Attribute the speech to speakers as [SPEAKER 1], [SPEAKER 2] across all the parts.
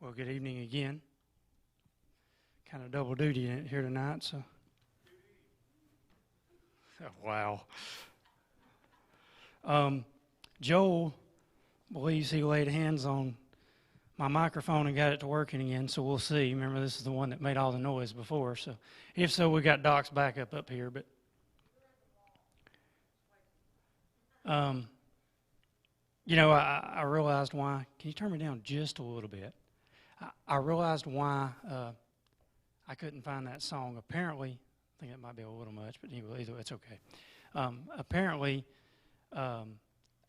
[SPEAKER 1] Well, good evening again. Kind of double duty here tonight, so. Oh, wow. Joel believes he laid hands on my microphone and got it to working again, so we'll see. Remember, this is the one that made all the noise before, so if so, we got Doc's backup up here, but. I realized why. Can you turn me down just a little bit? I realized why I couldn't find that song. Apparently, I think it might be a little much, but anyway, either way, it's okay. Apparently, I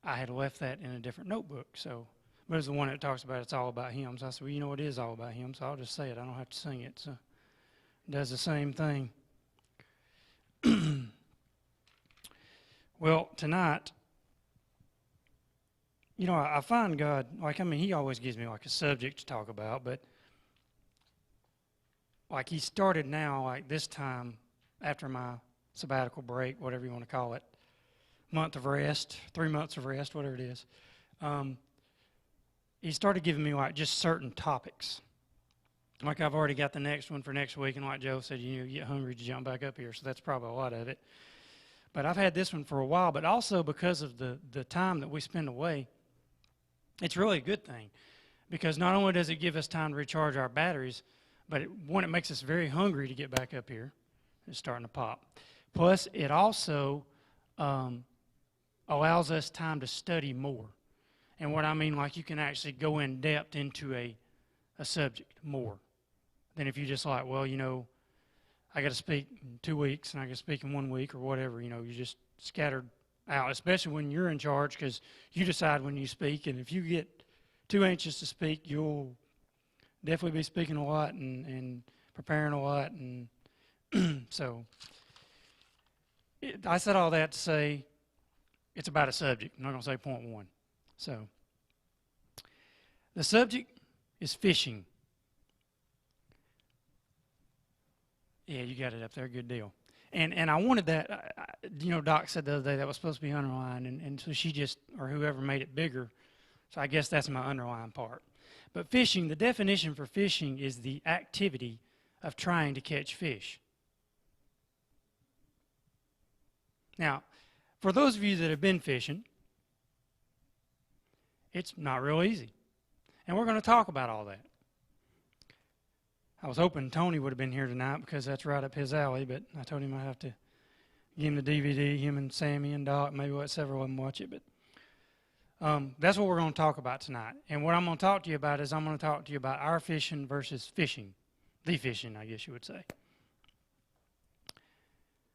[SPEAKER 1] had left that in a different notebook. So, but it's the one that talks about it's all about him. So I said, well, you know, it is all about him. So I'll just say it. I don't have to sing it. So it does the same thing. Well, tonight, I find God, He always gives me a subject to talk about, but He started now, this time, after my sabbatical break, whatever you want to call it, month of rest, 3 months of rest, whatever it is, He started giving me, just certain topics. I've already got the next one for next week, and like Joe said, you get hungry to jump back up here, so that's probably a lot of it. But I've had this one for a while, but also because of the time that we spend away, it's really a good thing, because not only does it give us time to recharge our batteries, but it makes us very hungry to get back up here. It's starting to pop. Plus, it also allows us time to study more. And what I mean, you can actually go in depth into a subject more than if you just I got to speak in 2 weeks and I got to speak in 1 week or whatever. You're just scattered out, especially when you're in charge, because you decide when you speak, and if you get too anxious to speak, you'll definitely be speaking a lot and preparing a lot, and so I said all that to say it's about a subject. I'm not going to say point one. So the subject is fishing. Yeah, you got it up there. Good deal. And I wanted that, Doc said the other day that was supposed to be underlined, and so she just, or whoever made it bigger, so I guess that's my underlined part. But fishing, the definition for fishing is the activity of trying to catch fish. Now, for those of you that have been fishing, it's not real easy. And we're going to talk about all that. I was hoping Tony would have been here tonight because that's right up his alley, but I told him I'd have to give him the DVD, him and Sammy and Doc, maybe let several of them watch it. But that's what we're going to talk about tonight. And what I'm going to talk to you about is I'm going to talk to you about our fishing versus fishing. The fishing, I guess you would say.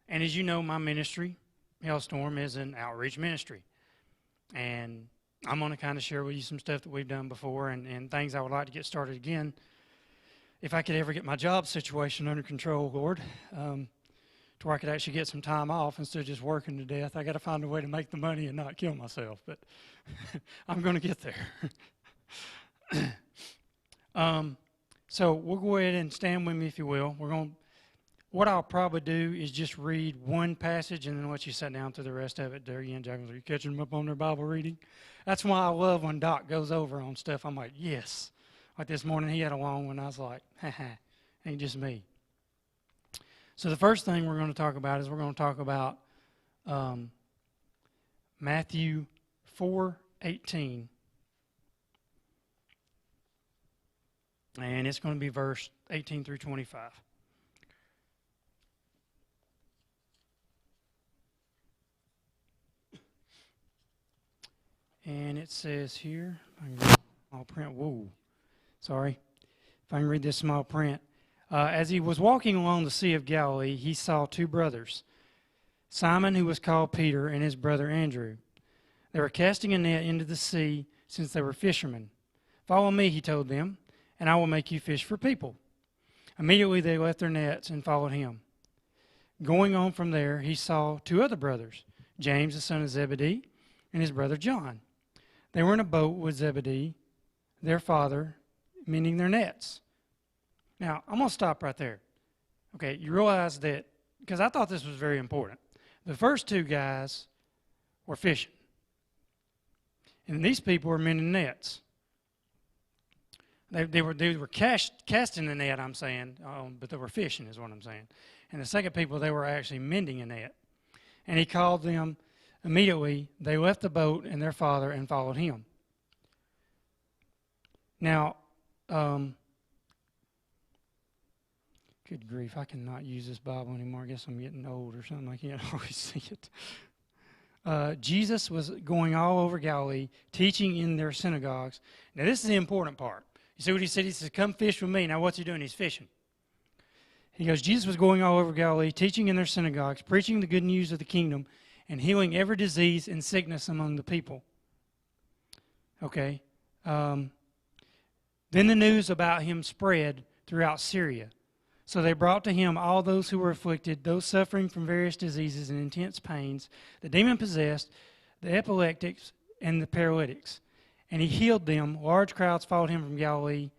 [SPEAKER 1] And as you know, my ministry, Hellstorm, is an outreach ministry. And I'm going to kind of share with you some stuff that we've done before and things I would like to get started again. If I could ever get my job situation under control, Lord, to where I could actually get some time off instead of just working to death. I got to find a way to make the money and not kill myself, but I'm going to get there. So we'll go ahead and stand with me, if you will. What I'll probably do is just read one passage and then let you sit down through the rest of it. There again, Jack, are you catching them up on their Bible reading? That's why I love when Doc goes over on stuff. I'm like, yes. Like this morning, he had a long one. I was like, ain't just me. So the first thing we're going to talk about is we're going to talk about Matthew 4:18. And it's going to be verse 18 through 25. And it says here, I'll print, sorry, if I can read this small print. As he was walking along the Sea of Galilee, he saw two brothers, Simon, who was called Peter, and his brother Andrew. They were casting a net into the sea, since they were fishermen. Follow me, he told them, and I will make you fish for people. Immediately they left their nets and followed him. Going on from there, he saw two other brothers, James, the son of Zebedee, and his brother John. They were in a boat with Zebedee, their father, mending their nets. Now, I'm going to stop right there. Okay, you realize that, because I thought this was very important. The first two guys were fishing. And these people were mending nets. They were casting the net, I'm saying, but they were fishing is what I'm saying. And the second people, they were actually mending a net. And he called them. Immediately, they left the boat and their father and followed him. Now, good grief, I cannot use this Bible anymore. I guess I'm getting old or something. I can't always see it. Jesus was going all over Galilee, teaching in their synagogues. Now, this is the important part. You see what he said? He says, come fish with me. Now, what's he doing? He's fishing. He goes, Jesus was going all over Galilee, teaching in their synagogues, preaching the good news of the kingdom, and healing every disease and sickness among the people. Okay. Then the news about him spread throughout Syria. So they brought to him all those who were afflicted, those suffering from various diseases and intense pains, the demon-possessed, the epileptics, and the paralytics. And he healed them. Large crowds followed him from Galilee,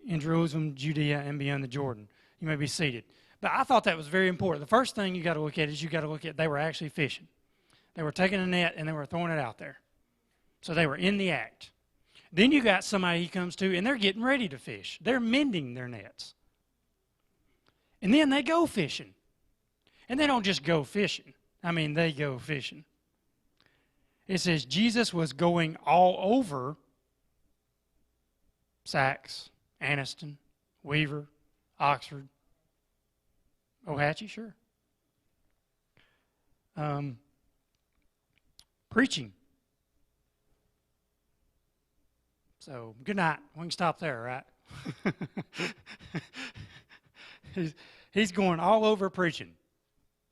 [SPEAKER 1] in Jerusalem, Judea, and beyond the Jordan. You may be seated. But I thought that was very important. The first thing you got to look at is they were actually fishing. They were taking a net and they were throwing it out there. So they were in the act. Then you got somebody he comes to and they're getting ready to fish. They're mending their nets. And then they go fishing. And they don't just go fishing. I mean, they go fishing. It says Jesus was going all over Sachs, Anniston, Weaver, Oxford, Ohatchee, sure. Preaching. So, good night. We can stop there, right? He's going all over preaching.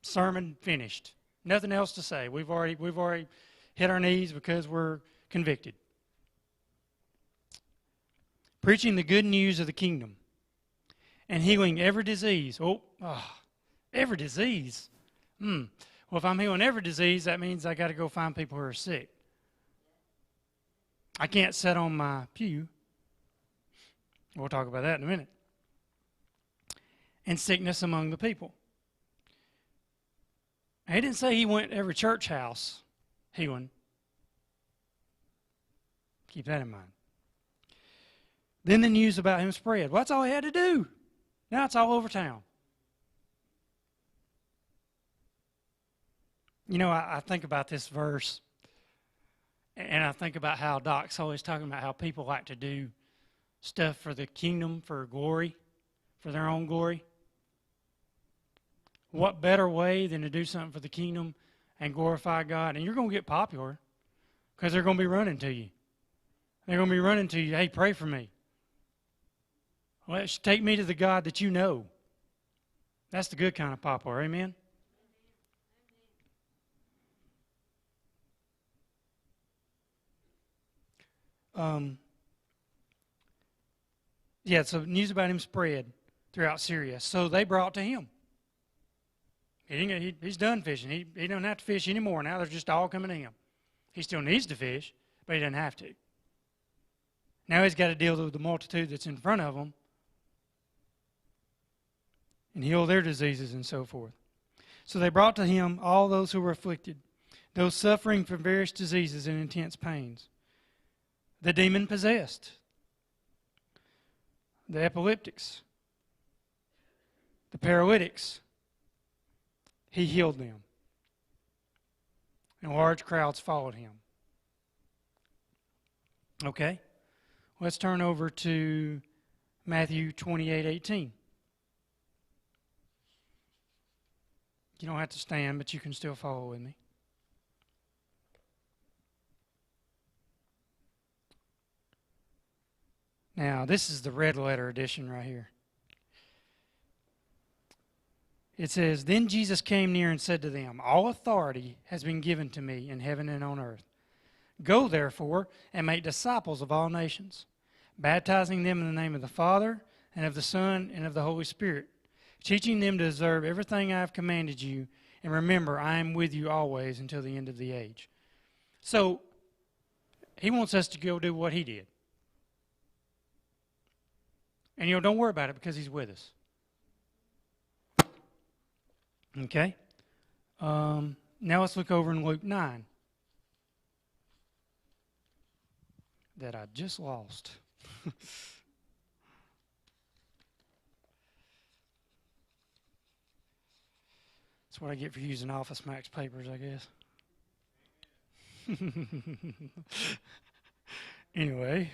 [SPEAKER 1] Sermon finished. Nothing else to say. We've already hit our knees because we're convicted. Preaching the good news of the kingdom and healing every disease. Every disease. Well, if I'm healing every disease, that means I got to go find people who are sick. I can't sit on my pew. We'll talk about that in a minute. And sickness among the people. He didn't say he went to every church house healing. Keep that in mind. Then the news about him spread. Well, that's all he had to do. Now it's all over town. You know, I think about this verse, and I think about how Doc's always talking about how people like to do stuff for the kingdom, for glory, for their own glory. What better way than to do something for the kingdom and glorify God? And you're going to get popular because they're going to be running to you. They're going to be running to you, hey, pray for me. Let's take me to the God that you know. That's the good kind of popular, amen? So news about him spread throughout Syria. So they brought to him. He's done fishing. He doesn't have to fish anymore now. They're just all coming to him. He still needs to fish, but he doesn't have to. Now he's got to deal with the multitude that's in front of him and heal their diseases and so forth. So they brought to him all those who were afflicted, those suffering from various diseases and intense pains, the demon-possessed, the epileptics, the paralytics. He healed them. And large crowds followed him. Okay, let's turn over to Matthew 28:18. You don't have to stand, but you can still follow with me. Now, this is the red letter edition right here. It says, Then Jesus came near and said to them, All authority has been given to me in heaven and on earth. Go, therefore, and make disciples of all nations, baptizing them in the name of the Father, and of the Son, and of the Holy Spirit, teaching them to observe everything I have commanded you, and remember, I am with you always until the end of the age. So, he wants us to go do what he did. And, don't worry about it because he's with us. Okay? Now let's look over in Luke 9. That I just lost. That's what I get for using Office Max papers, I guess. Anyway,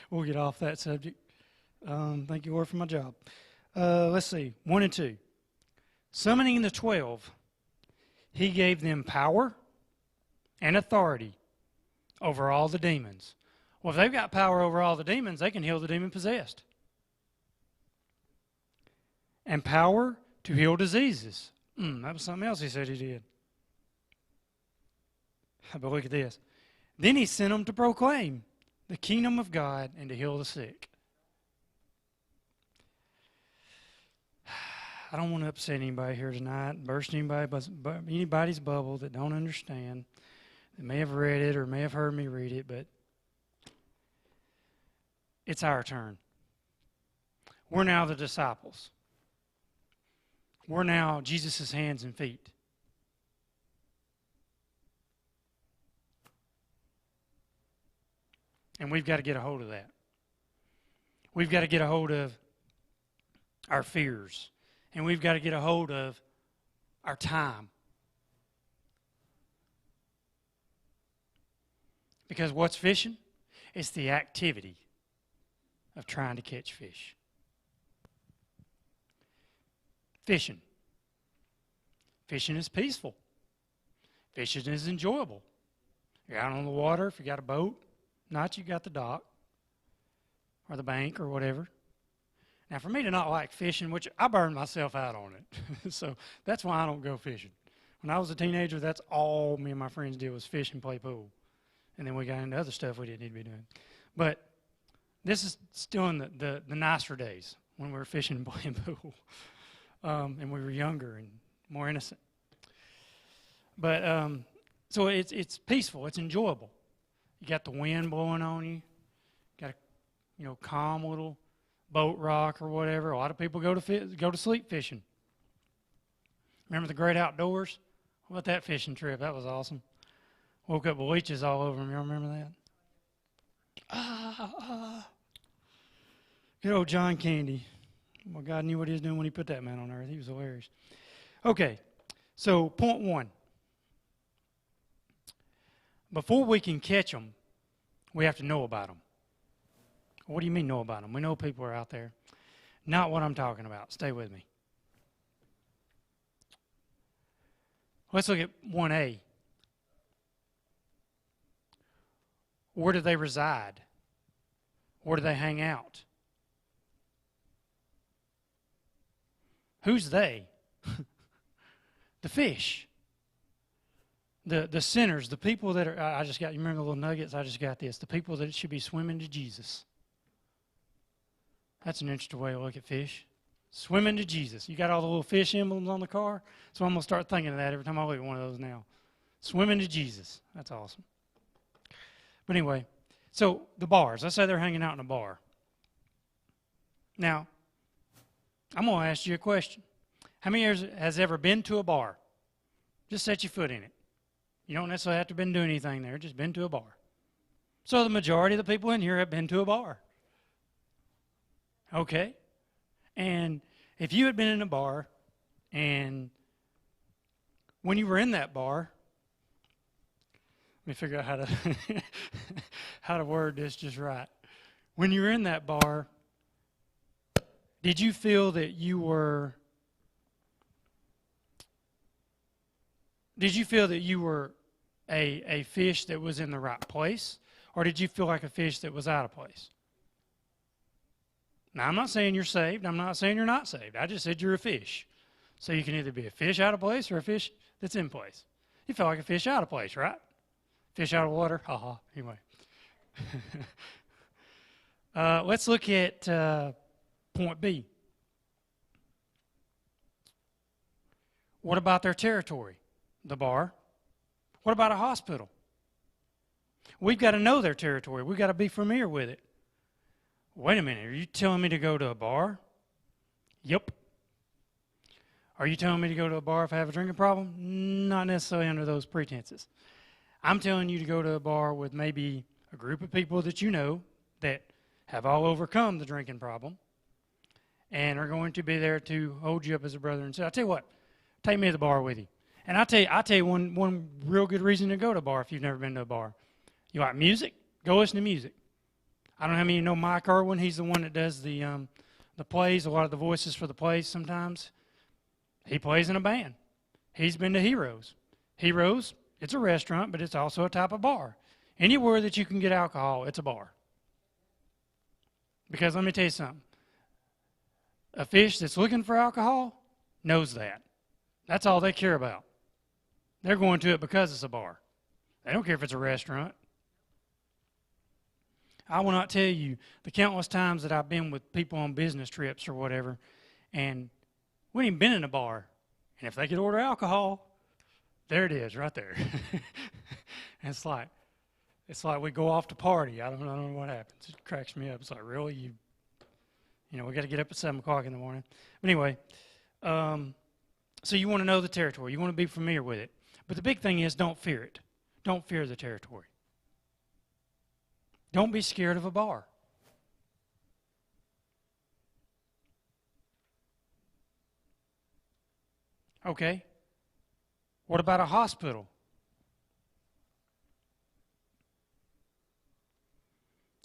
[SPEAKER 1] we'll get off that subject. Thank you, Lord, for my job. Let's see, 1 and 2. Summoning the 12, he gave them power and authority over all the demons. Well, if they've got power over all the demons, they can heal the demon-possessed. And power to heal diseases. That was something else he said he did. But look at this. Then he sent them to proclaim the kingdom of God and to heal the sick. I don't want to upset anybody here tonight, burst anybody's bubble that don't understand, that may have read it or may have heard me read it, but it's our turn. We're now the disciples. We're now Jesus' hands and feet. And we've got to get a hold of that. We've got to get a hold of our fears. And we've got to get a hold of our time. Because what's fishing? It's the activity of trying to catch fish. Fishing. Fishing is peaceful. Fishing is enjoyable. You're out on the water, if you got a boat. Not you got the dock or the bank or whatever. Now, for me to not like fishing, which I burned myself out on it, so that's why I don't go fishing. When I was a teenager, that's all me and my friends did was fish and play pool. And then we got into other stuff we didn't need to be doing. But this is still in the nicer days when we were fishing and playing pool. And we were younger and more innocent. But so it's peaceful, it's enjoyable. You got the wind blowing on you. Got a calm little boat rock or whatever. A lot of people go to sleep fishing. Remember the great outdoors? What about that fishing trip? That was awesome. Woke up with leeches all over me. Y'all remember that? Good old John Candy. Well, God knew what he was doing when he put that man on earth. He was hilarious. Okay, so point 1. Before we can catch them, we have to know about them. What do you mean know about them? We know people are out there. Not what I'm talking about. Stay with me. Let's look at 1A. Where do they reside? Where do they hang out? Who's they? The fish. The sinners, the people that are, you remember the little nuggets? I just got this. The people that should be swimming to Jesus. That's an interesting way to look at fish. Swimming to Jesus. You got all the little fish emblems on the car? So I'm going to start thinking of that every time I look at one of those now. Swimming to Jesus. That's awesome. But anyway, so the bars. Let's say they're hanging out in a bar. Now, I'm going to ask you a question. How many years has ever been to a bar? Just set your foot in it. You don't necessarily have to have been doing anything there, just been to a bar. So the majority of the people in here have been to a bar. Okay? And if you had been in a bar, and when you were in that bar, let me figure out how to word this just right. When you were in that bar, did you feel that you were a fish that was in the right place, or did you feel like a fish that was out of place? Now, I'm not saying you're saved. I'm not saying you're not saved. I just said you're a fish. So you can either be a fish out of place or a fish that's in place. You feel like a fish out of place, right? Fish out of water? Ha-ha. Anyway. Let's look at point B. What about their territory? The bar. What about a hospital? We've got to know their territory. We've got to be familiar with it. Wait a minute. Are you telling me to go to a bar? Yep. Are you telling me to go to a bar if I have a drinking problem? Not necessarily under those pretenses. I'm telling you to go to a bar with maybe a group of people that you know that have all overcome the drinking problem and are going to be there to hold you up as a brother and say, I'll tell you what, take me to the bar with you. And I'll tell you one real good reason to go to a bar if you've never been to a bar. You like music? Go listen to music. I don't know how many of you know Mike Irwin. He's the one that does the plays, a lot of the voices for the plays sometimes. He plays in a band. He's been to Heroes. Heroes, it's a restaurant, but it's also a type of bar. Anywhere that you can get alcohol, it's a bar. Because let me tell you something. A fish that's looking for alcohol knows that. That's all they care about. They're going to it because it's a bar. They don't care if it's a restaurant. I will not tell you the countless times that I've been with people on business trips or whatever, and we ain't been in a bar. And if they could order alcohol, there it is, right there. And it's like we go off to party. I don't know what happens. It cracks me up. It's like, really? You know, we got to get up at 7 o'clock in the morning. But anyway, so you want to know the territory. You want to be familiar with it. But the big thing is don't fear it. Don't fear the territory. Don't be scared of a bar. Okay. What about a hospital?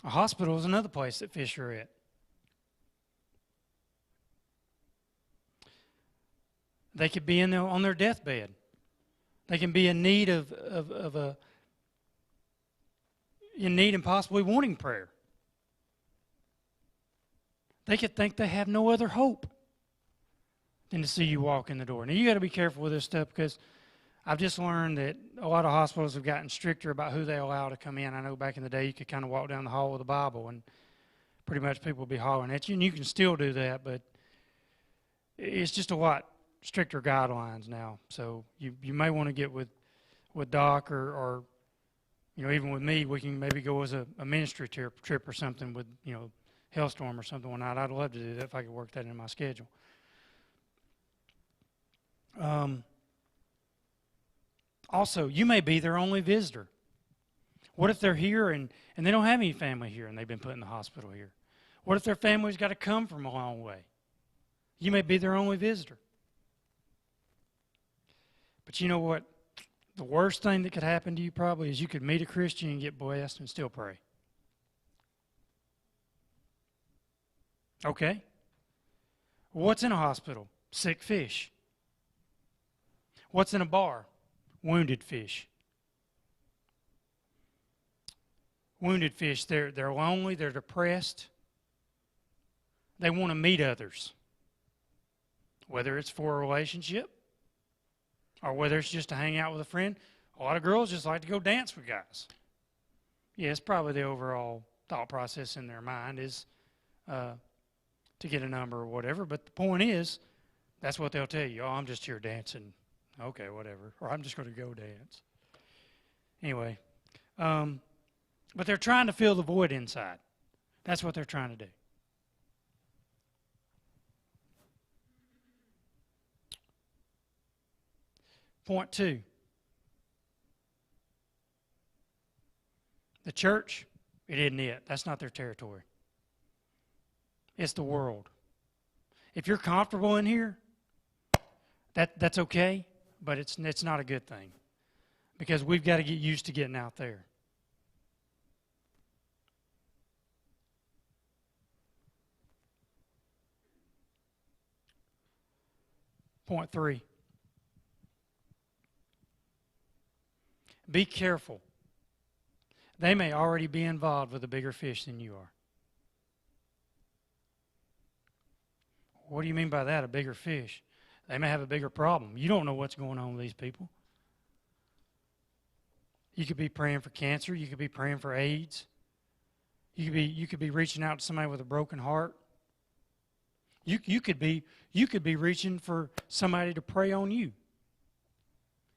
[SPEAKER 1] A hospital is another place that fish are at. They could be on their deathbed. They can be in need in need and possibly wanting prayer. They could think they have no other hope than to see you walk in the door. Now, you got to be careful with this stuff because I've just learned that a lot of hospitals have gotten stricter about who they allow to come in. I know back in the day you could kind of walk down the hall with a Bible and pretty much people would be hollering at you, and you can still do that, but it's just a lot stricter guidelines now. So you may want to get with Doc or you know, even with me, we can maybe go as a ministry trip or something with, you know, Hellstorm or something one night. I'd love to do that if I could work that in my schedule. Also, you may be their only visitor. What if they're here and they don't have any family here and they've been put in the hospital here? What if their family's got to come from a long way? You may be their only visitor. But you know what? The worst thing that could happen to you probably is you could meet a Christian and get blessed and still pray. Okay? What's in a hospital? Sick fish. What's in a bar? Wounded fish. Wounded fish, they're lonely, they're depressed. They want to meet others. Whether it's for a relationship or whether it's just to hang out with a friend. A lot of girls just like to go dance with guys. Yeah, it's probably the overall thought process in their mind is to get a number or whatever. But the point is, that's what they'll tell you. Oh, I'm just here dancing. Okay, whatever. Or I'm just going to go dance. Anyway, but they're trying to fill the void inside. That's what they're trying to do. Point 2. The church, it isn't it. That's not their territory. It's the world. If you're comfortable in here, that's okay, but it's not a good thing because we've got to get used to getting out there. Point 3. Be careful. They may already be involved with a bigger fish than you are. What do you mean by that, a bigger fish? They may have a bigger problem. You don't know what's going on with these people. You could be praying for cancer. You could be praying for AIDS. You could be reaching out to somebody with a broken heart. You could be reaching for somebody to pray on you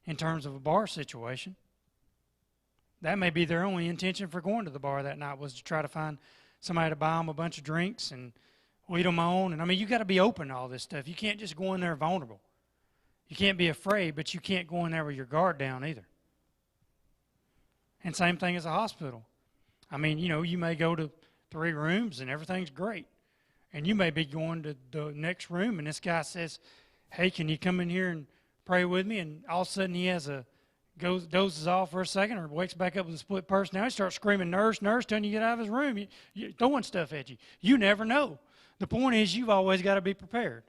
[SPEAKER 1] in terms of a bar situation. That may be their only intention for going to the bar that night was to try to find somebody to buy them a bunch of drinks and lead them on. And I mean, you got to be open to all this stuff. You can't just go in there vulnerable. You can't be afraid, but you can't go in there with your guard down either. And same thing as a hospital. I mean, you know, you may go to 3 rooms and everything's great. And you may be going to the next room and this guy says, hey, can you come in here and pray with me? And all of a sudden he has dozes off for a second or wakes back up with a split personality, starts screaming, nurse, nurse, telling you to get out of his room, you throwing stuff at you. You never know. The point is you've always got to be prepared.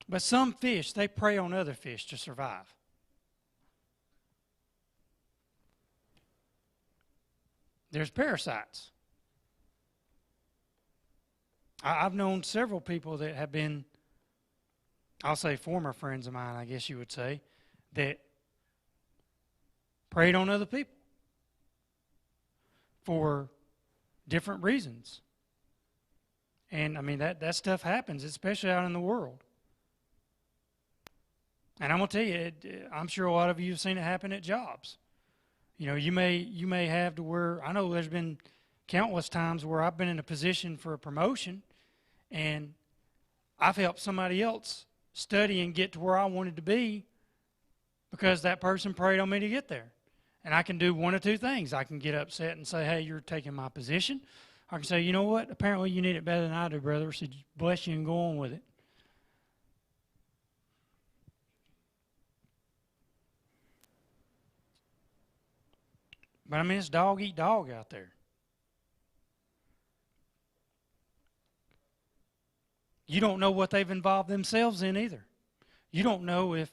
[SPEAKER 1] But some fish, they prey on other fish to survive. There's parasites. I've known several people that have been, I'll say former friends of mine, I guess you would say, that preyed on other people for different reasons. And I mean, that stuff happens, especially out in the world. And I'm going to tell you, I'm sure a lot of you have seen it happen at jobs. You know, you may have to where, I know there's been countless times where I've been in a position for a promotion and I've helped somebody else study and get to where I wanted to be because that person prayed on me to get there. And I can do one of two things. I can get upset and say, hey, you're taking my position. I can say, you know what, apparently you need it better than I do, brother, so bless you and go on with it. But I mean, it's dog eat dog out there. You don't know what they've involved themselves in either. You don't know if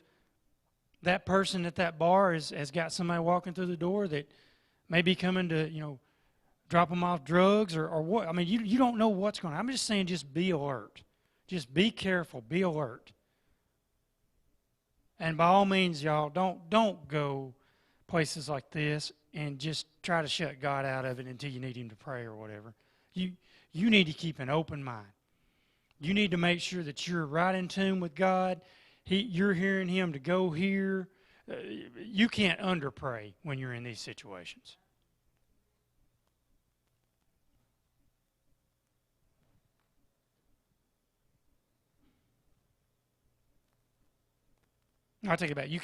[SPEAKER 1] that person at that bar has got somebody walking through the door that may be coming to, drop them off drugs or what. I mean, you don't know what's going on. I'm just saying just be alert. Just be careful. Be alert. And by all means, y'all, don't go places like this and just try to shut God out of it until you need Him to pray or whatever. You need to keep an open mind. You need to make sure that you're right in tune with God. You're hearing Him to go here. You can't under-pray when you're in these situations. I take it back. You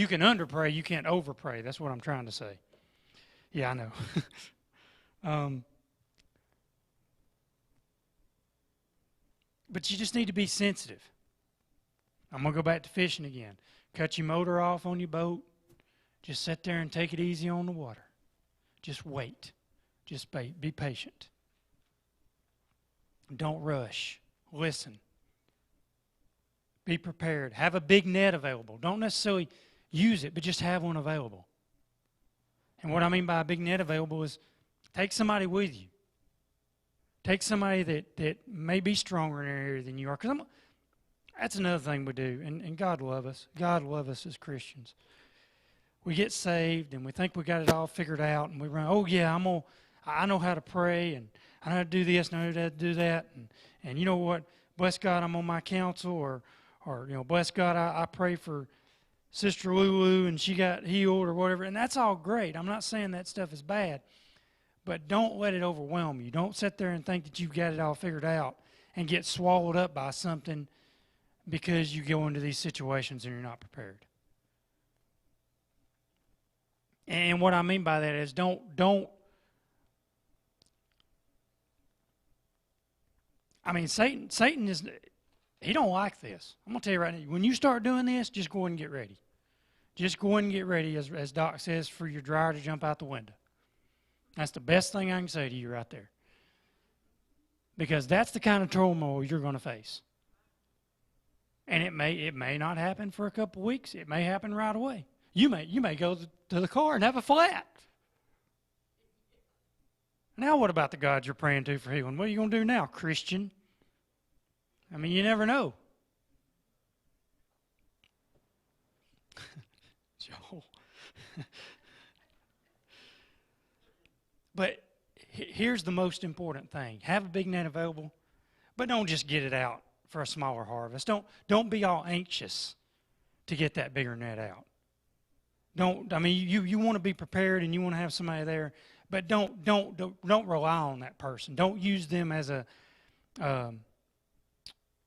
[SPEAKER 1] can under-pray, you can't over-pray. That's what I'm trying to say. Yeah, I know. But you just need to be sensitive. I'm going to go back to fishing again. Cut your motor off on your boat. Just sit there and take it easy on the water. Just wait. Just be patient. Don't rush. Listen. Be prepared. Have a big net available. Don't necessarily use it, but just have one available. And what I mean by a big net available is take somebody with you. Take somebody that may be stronger in an area than you are. Because that's another thing we do. And God love us. God love us as Christians. We get saved and we think we got it all figured out. And we run, oh yeah, I know how to pray. And I know how to do this and I know how to do that. And you know what? Bless God, I'm on my council. Or bless God, I pray for Sister Lulu and she got healed or whatever. And that's all great. I'm not saying that stuff is bad. But don't let it overwhelm you. Don't sit there and think that you've got it all figured out and get swallowed up by something because you go into these situations and you're not prepared. And what I mean by that is don't I mean, Satan is, he don't like this. I'm going to tell you right now, when you start doing this, just go ahead and get ready. Just go ahead and get ready, as Doc says, for your dryer to jump out the window. That's the best thing I can say to you right there. Because that's the kind of turmoil you're going to face. And it may not happen for a couple of weeks. It may happen right away. You may go to the car and have a flat. Now what about the God you're praying to for healing? What are you going to do now, Christian? I mean, you never know. Joel. But here's the most important thing. Have a big net available, but don't just get it out for a smaller harvest. Don't be all anxious to get that bigger net out. You want to be prepared and you want to have somebody there, but don't rely on that person. Don't use them as a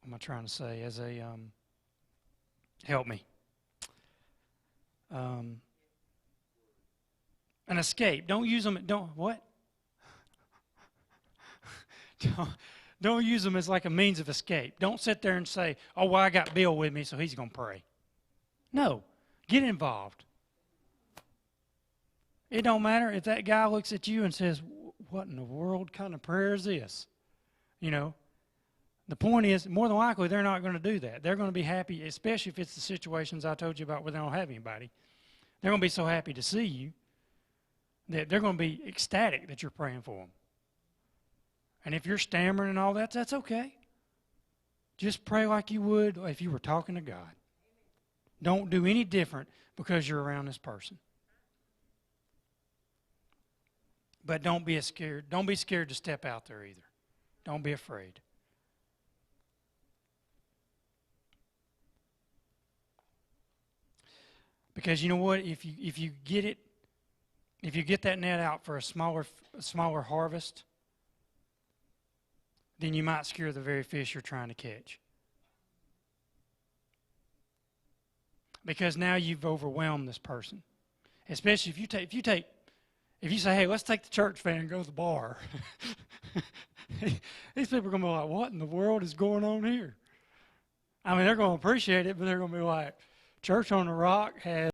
[SPEAKER 1] what am I trying to say? As a help me. An escape. Don't use them. Don't what? Don't use them as like a means of escape. Don't sit there and say, "Oh, well, I got Bill with me, so he's going to pray." No, get involved. It don't matter if that guy looks at you and says, "What in the world kind of prayer is this?" You know. The point is, more than likely, they're not going to do that. They're going to be happy, especially if it's the situations I told you about where they don't have anybody. They're going to be so happy to see you that they're going to be ecstatic that you're praying for them. And if you're stammering and all that, that's okay. Just pray like you would if you were talking to God. Don't do any different because you're around this person. But don't be scared. Don't be scared to step out there either. Don't be afraid. Because you know what? If you get that net out for a smaller harvest, then you might scare the very fish you're trying to catch. Because now you've overwhelmed this person. Especially if you say, "Hey, let's take the church van and go to the bar." These people are going to be like, "What in the world is going on here?" I mean, they're going to appreciate it, but they're going to be like, "Church on the Rock has